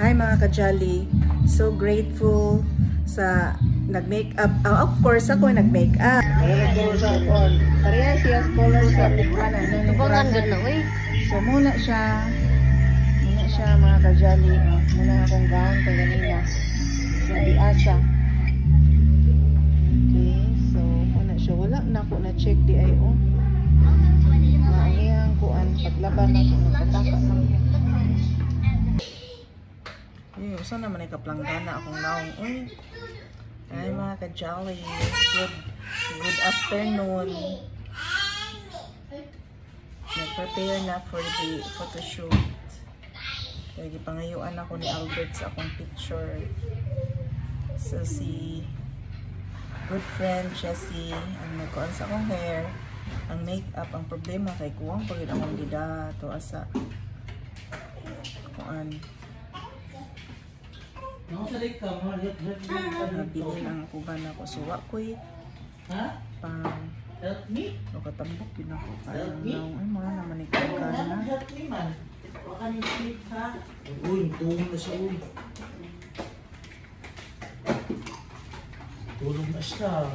Hi mga ka-jolly, so grateful sa nag-makeup. Of course, ako nag-makeup. Parehas siya scholar sa Tijuana. Tubangan gud na uy. So muna siya mga ka-jolly. Muna akong gown kay ganina sa Diasa. Okay, so muna siya. Wala na ako na-check di ay oh. Maangihang kuan paglaban ako nagpataka na. Saan naman ay kaplanggana akong naong. Ay mga ka-jolly, good afternoon. Nag-prepare na for the photoshoot. Kaya pangayuan ako ni Albert sa akong picture. So si good friend Jessie, ang nagkuhan sa akong hair, ang makeup, ang problema kay kuwang pagod akong dida to asa kuan. Nabili ang kuban ako. Suwa ko'y pang nakatambok din ako. Parang naong ay mga naman ikaw na. Uy, tulong na siya. Tulong na siya.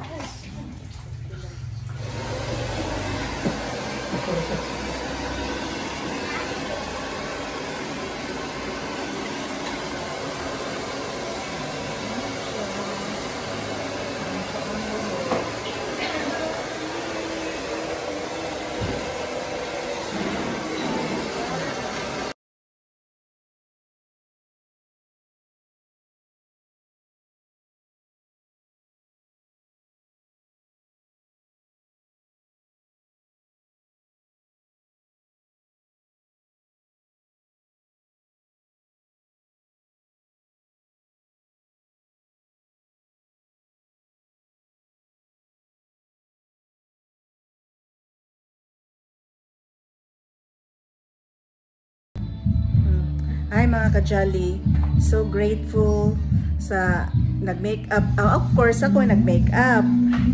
Hi mga ka-jolly, so grateful sa nag-makeup. Of course, ako nag-makeup.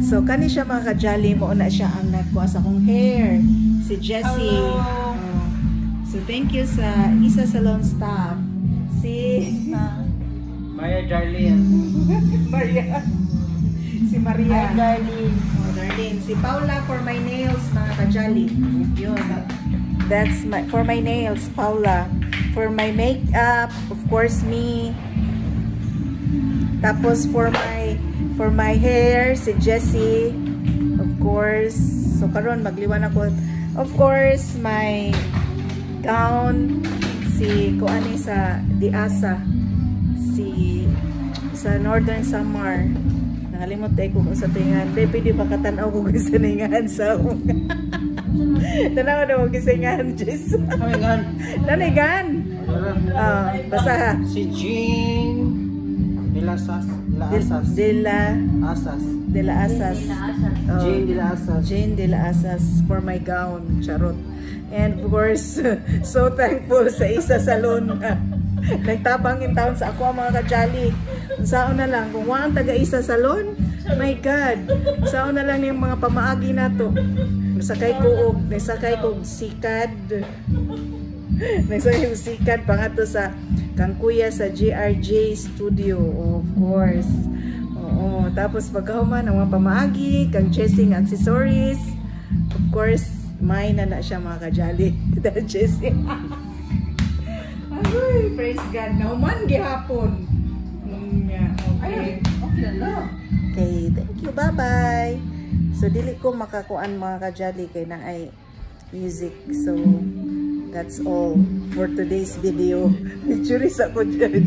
So kani siya mga ka-jolly, mo na siya ang nagkuha sa akong hair, si Jessie. So thank you sa Isa Salon staff. Si Maya Darlene. Maria. Si Maria. Hi Darlene. Darlene. Si Paula for my nails mga ka-jolly. Yun. That's for my nails, Paula. For my makeup, of course, me. Tapos for my hair, si Jessie. Of course. So karon magliwan ako. Of course, my gown, si Kuani sa Diasa. Si sa Northern Samar. Nakalimot tayo kung sa tingan. Pwede ba katanaw ko sa tingan sa tanaw na mag-isingan, Jess. Nanigan. Basta ha. Si Jean de la Asas. De la Asas. Jean de la Asas. Jean de la Asas for my gown. Charot. And of course, so thankful sa Isa Salon. Nagtabang in town sa ako ang mga ka-jolly. Saan na lang, kung waang taga Isa Salon, my God, saan na lang yung mga pamaagi na to. Nasakay ko sikad. Nagsakay ko sikad pa nga to sa kang kuya sa GRJ Studio, of course. Oo, tapos pagkahuman ang mga pamaagi, kang Jessie accessories. Of course, may na siya mga ka-jolly. Dahil Jessie. Ay, praise God. Nauman gihapon. Okay. Okay, thank you. Bye-bye. So, dili ko makakuan mga ka-jolly kay na ay music. So, that's all for today's video. Picture sa ko dyan.